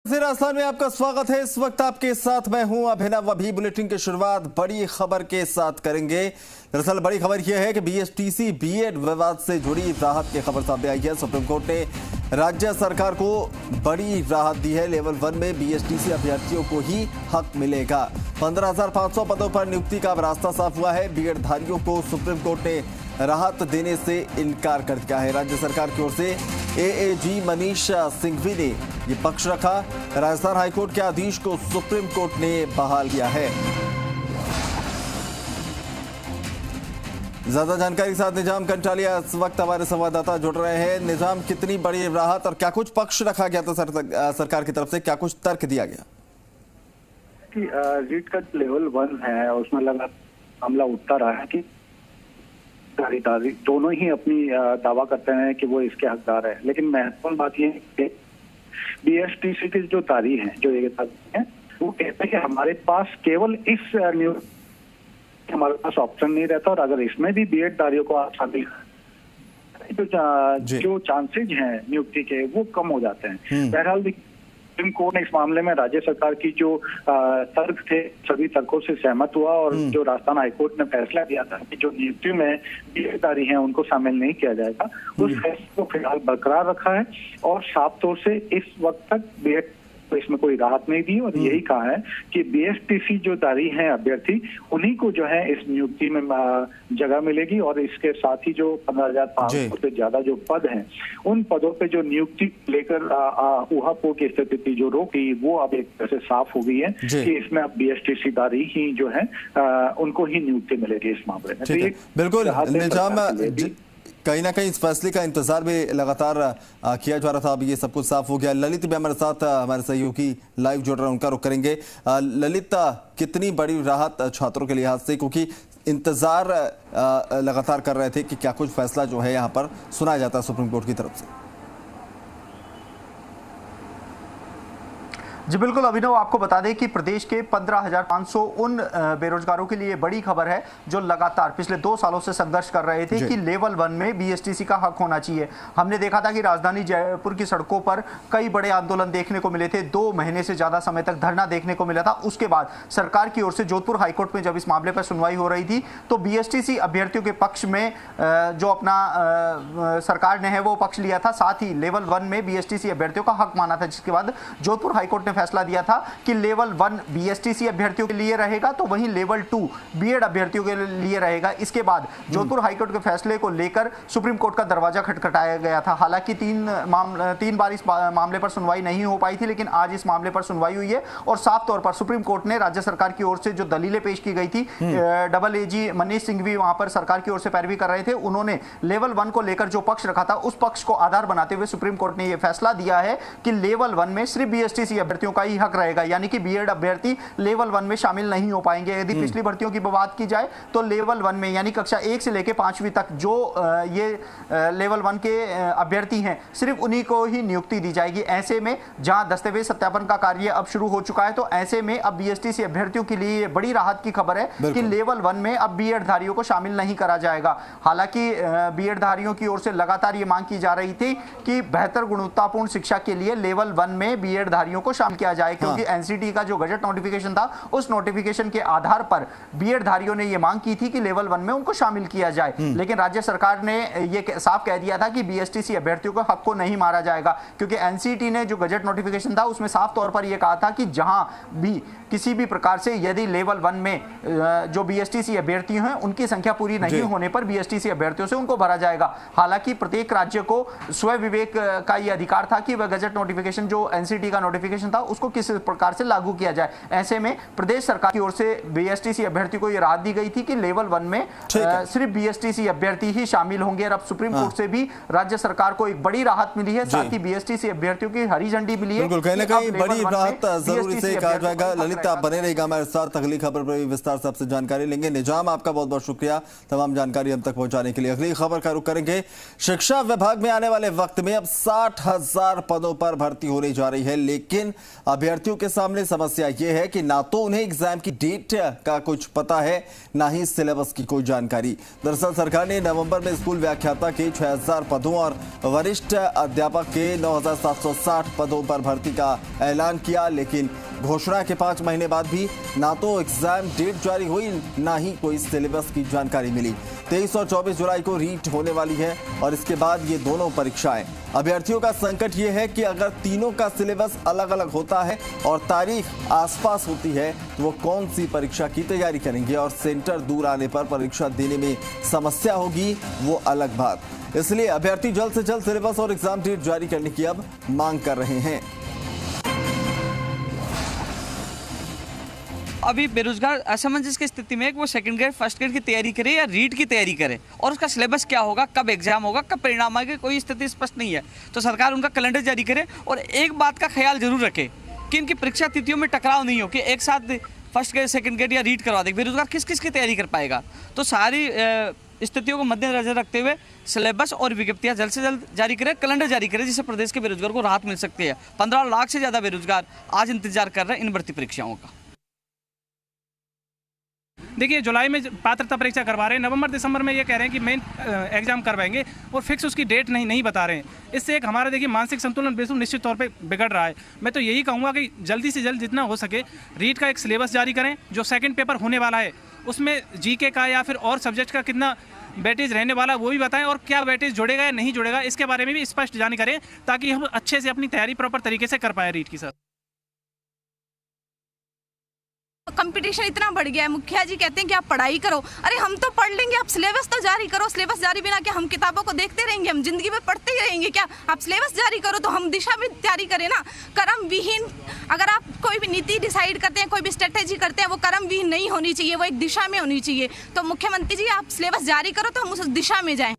राजस्थान में आपका स्वागत है। इस वक्त आपके साथ मैं हूं अभिनव। अभी बुलेटिन की शुरुआत बड़ी खबर के साथ करेंगे। दरअसल बड़ी खबर यह है कि बीएसटीसी बीएड विवाद से जुड़ी राहत की खबर सामने आई है। सुप्रीम कोर्ट ने राज्य सरकार को बड़ी राहत दी है। लेवल 1 में बीएसटीसी अभ्यर्थियों को ही हक मिलेगा। 15,500 पदों पर नियुक्ति का रास्ता साफ हुआ है। बीएड धारियों को सुप्रीम कोर्ट ने राहत देने से इनकार कर दिया है। राज्य सरकार की ओर से एएजी मनीष सिंघवी ने ये पक्ष रखा। राजस्थान हाईकोर्ट के आदेश को सुप्रीम कोर्ट ने बहाल किया है। ज्यादा जानकारी के साथ निजाम कंटालिया इस वक्त हमारे संवाददाता जुड़ रहे हैं। निजाम, कितनी बड़ी राहत और क्या कुछ पक्ष रखा गया था सरकार की तरफ से, क्या कुछ तर्क दिया गया? रीट का लेवल 1 है, उसमें लगातार मामला उठता रहा है कि दोनों ही अपनी दावा करते हैं कि वो इसके हकदार है। लेकिन महत्वपूर्ण बात यह है कि बीएसटीसी की जो तारीख है, जो ये है, वो कहते हैं कि हमारे पास केवल इस हमारे पास ऑप्शन नहीं रहता, और अगर इसमें भी बीएड धारियों को आप शामिल जो चांसेज हैं नियुक्ति के, वो कम हो जाते हैं। बहरहाल सुप्रीम कोर्ट ने इस मामले में राज्य सरकार की जो तर्क थे, सभी तर्कों से सहमत हुआ, और जो राजस्थान हाईकोर्ट ने फैसला दिया था कि जो नियुक्ति में बीएडधारी हैं उनको शामिल नहीं किया जाएगा, उस फैसले को फिलहाल बरकरार रखा है और साफ तौर से इस वक्त तक बीएड तो इसमें कोई राहत नहीं दी, और यही कहा है कि बीएसटीसी जो धारी हैं अभ्यर्थी, उन्हीं को जो है इस नियुक्ति में जगह मिलेगी, और इसके साथ ही जो 15,500 से ज्यादा जो पद हैं, उन पदों पे जो नियुक्ति लेकर ऊहापोह की स्थिति थी, जो रोकी, वो अब एक तरह से साफ हो गई है कि इसमें अब बीएसटीसी धारी ही जो है उनको ही नियुक्ति मिलेगी इस मामले में। तो बिल्कुल निजाम, कहीं ना कहीं इस फैसले का इंतजार भी लगातार किया जा रहा था। अब ये सब कुछ साफ हो गया। ललित भी हमारे साथ, हमारे सहयोगी लाइव जुड़ रहे हैं, उनका रुख करेंगे। ललित, कितनी बड़ी राहत छात्रों के लिहाज से, क्योंकि इंतजार लगातार कर रहे थे कि क्या कुछ फैसला जो है यहाँ पर सुनाया जाता है सुप्रीम कोर्ट की तरफ से? जी बिल्कुल अभिनव, आपको बता दें कि प्रदेश के 15,500 उन बेरोजगारों के लिए बड़ी खबर है जो लगातार पिछले 2 सालों से संघर्ष कर रहे थे कि लेवल 1 में बीएसटीसी का हक होना चाहिए। हमने देखा था कि राजधानी जयपुर की सड़कों पर कई बड़े आंदोलन देखने को मिले थे, 2 महीने से ज्यादा समय तक धरना देखने को मिला था। उसके बाद सरकार की ओर से जोधपुर हाईकोर्ट में जब इस मामले पर सुनवाई हो रही थी, तो बीएसटीसी अभ्यर्थियों के पक्ष में जो अपना सरकार ने है वो पक्ष लिया था, साथ ही लेवल 1 में बीएसटीसी अभ्यर्थियों का हक माना था। जिसके बाद जोधपुर हाईकोर्ट ने फैसला दिया था कि लेवल 1 बीएसटीसी अभ्यर्थियों के लिए रहेगा, तो वहीं लेवल 2 बीएड अभ्यर्थियों के लिए रहेगा। इसके बाद जोधपुर हाईकोर्ट के फैसले को लेकर सुप्रीम कोर्ट का दरवाजा खटखटाया गया था। हालांकि 3 बार इस मामले पर सुनवाई नहीं हो पाई थी, लेकिन आज इस मामले पर सुनवाई हुई है, और साफ तौर पर सुप्रीम कोर्ट ने राज्य सरकार की ओर से जो दलीलें पेश की गई थी, डबल एजी मनीष सिंघवी वहां पर सरकार की ओर से पैरवी कर रहे थे, उन्होंने लेवल 1 को लेकर जो पक्ष रखा था, उस पक्ष को आधार बनाते हुए सुप्रीम कोर्ट ने यह फैसला दिया है कि लेवल 1 में सिर्फ बीएसटीसी अभ्यर्थियों का ही हक रहेगा, यानी कि बीएड अभ्यर्थी लेवल 1 में शामिल नहीं हो पाएंगे। यदि पिछली भर्तियों की बात की जाए तो लेवल 1 में यानी कक्षा 1 से लेकर 5वीं तक जो ये लेवल 1 के अभ्यर्थी हैं, सिर्फ उन्हीं को ही नियुक्ति दी जाएगी। ऐसे में जहां दस्तावेज सत्यापन का कार्य अब शुरू हो चुका है, तो ऐसे में अब बीएसटीसी अभ्यर्थियों के लिए बड़ी राहत की खबर है कि लेवल 1 में अब बीएड धारियों को शामिल नहीं करा जाएगा। हालांकि बीएड धारियों की ओर से लगातार ये मांग की जा रही थी कि बेहतर गुणवत्तापूर्ण शिक्षा के लिए लेवल 1 में बीएड धारियों को शामिल किया जाए, क्योंकि एनसीटी का जो गजट नोटिफिकेशन था, उस नोटिफिकेशन के आधार पर बीएड धारियों ने यह मांग की थी कि लेवल 1 में उनको शामिल किया जाए। लेकिन राज्य सरकार ने यह साफ कह दिया था कि बीएसटीसी अभ्यर्थियों को हक को नहीं मारा जाएगा, क्योंकि एनसीटी ने जो गजट नोटिफिकेशन था उसमें साफ तौर पर यह कहा था कि जहां भी किसी भी प्रकार से यदि लेवल 1 में जो बीएसटीसी अभ्यर्थी हैं उनकी संख्या पूरी नहीं होने पर बीएसटीसी अभ्यर्थियों से उनको भरा जाएगा। हालांकि प्रत्येक राज्य को स्वयं विवेक का यह अधिकार था कि वह गजट नोटिफिकेशन जो एनसीटी का नोटिफिकेशन था उसको किस प्रकार से लागू किया जाए। ऐसे में प्रदेश सरकार की ओर से बीएसटीसी अभ्यर्थी को यह राहत दी गई थी कि लेवल 1 में सिर्फ बीएसटीसी अभ्यर्थी ही शामिल होंगे, और अब सुप्रीम कोर्ट से भी राज्य सरकार को एक बड़ी राहत मिली है, साथ ही बीएसटीसी अभ्यर्थियों की हरी झंडी मिली है। बिल्कुल, कहीं ना कहीं बड़ी राहत जरूर इसे कहा जाएगा। ललित, आप बने रहेगा हमारे साथ, अगली खबर पर विस्तार से आपसे जानकारी लेंगे। निजाम, आपका बहुत बहुत शुक्रिया तमाम जानकारी हम तक पहुंचाने के लिए। अगली खबर का रुख करेंगे। शिक्षा विभाग में आने वाले वक्त में अब 60,000 पदों पर भर्ती होने जा रही है, लेकिन अभ्यर्थियों के सामने समस्या ये है कि ना तो उन्हें एग्जाम की डेट का कुछ पता है, ना ही सिलेबस की कोई जानकारी। दरअसल सरकार ने नवंबर में स्कूल व्याख्याता के 6000 पदों और वरिष्ठ अध्यापक के 9760 पदों पर भर्ती का ऐलान किया, लेकिन घोषणा के 5 महीने बाद भी ना तो एग्जाम डेट जारी हुई, ना ही कोई सिलेबस की जानकारी मिली। 23 और 24 जुलाई को रीट होने वाली है और इसके बाद ये दोनों परीक्षाएं। अभ्यर्थियों का संकट ये है कि अगर तीनों का सिलेबस अलग अलग होता है और तारीख आसपास होती है तो वो कौन सी परीक्षा की तैयारी करेंगे, और सेंटर दूर आने पर परीक्षा देने में समस्या होगी, वो अलग बात। इसलिए अभ्यर्थी जल्द से जल्द सिलेबस और एग्जाम डेट जारी करने की अब मांग कर रहे हैं। अभी बेरोजगार असमंजस की स्थिति में वो सेकंड ग्रेड फर्स्ट ग्रेड की तैयारी करे या रीट की तैयारी करे, और उसका सिलेबस क्या होगा, कब एग्जाम होगा, कब परिणाम आएगा, कोई स्थिति स्पष्ट नहीं है। तो सरकार उनका कैलेंडर जारी करे और एक बात का ख्याल जरूर रखे कि इनकी परीक्षा तिथियों में टकराव नहीं हो कि एक साथ फर्स्ट ग्रेड सेकंड ग्रेड या रीट करवा दे। बेरोजगार किस किस की तैयारी कर पाएगा। तो सारी स्थितियों को मद्देनजर रखते हुए सिलेबस और विज्ञप्तियां जल्द से जल्द जारी करें, कैलेंडर जारी करें, जिससे प्रदेश के बेरोजगार को राहत मिल सकती है। 15 लाख से ज्यादा बेरोजगार आज इंतजार कर रहे हैं इन भर्ती परीक्षाओं का। देखिए, जुलाई में पात्रता परीक्षा करवा रहे हैं, नवंबर दिसंबर में ये कह रहे हैं कि मेन एग्जाम करवाएंगे और फिक्स उसकी डेट नहीं बता रहे हैं। इससे एक हमारा देखिए मानसिक संतुलन बिल्कुल निश्चित तौर पे बिगड़ रहा है। मैं तो यही कहूँगा कि जल्दी से जल्द जितना हो सके रीट का एक सिलेबस जारी करें। जो सेकंड पेपर होने वाला है उसमें जीके का या फिर और सब्जेक्ट का कितना वेटेज रहने वाला वो भी बताएं, और क्या वेटेज जुड़ेगा या नहीं जुड़ेगा इसके बारे में भी स्पष्ट जानकारी करें, ताकि हम अच्छे से अपनी तैयारी प्रॉपर तरीके से कर पाएँ रीट की। सर, कंपटीशन इतना बढ़ गया है, मुखिया जी कहते हैं कि आप पढ़ाई करो। अरे हम तो पढ़ लेंगे, आप सिलेबस तो जारी करो। सिलेबस जारी बिना क्या हम किताबों को देखते रहेंगे, हम जिंदगी में पढ़ते ही रहेंगे क्या? आप सिलेबस जारी करो तो हम दिशा में तैयारी करें ना। कर्म विहीन अगर आप कोई भी नीति डिसाइड करते हैं, कोई भी स्ट्रेटेजी करते हैं, वो कर्म विहीन नहीं होनी चाहिए, वो एक दिशा में होनी चाहिए। तो मुख्यमंत्री जी आप सिलेबस जारी करो तो हम उस दिशा में जाएं।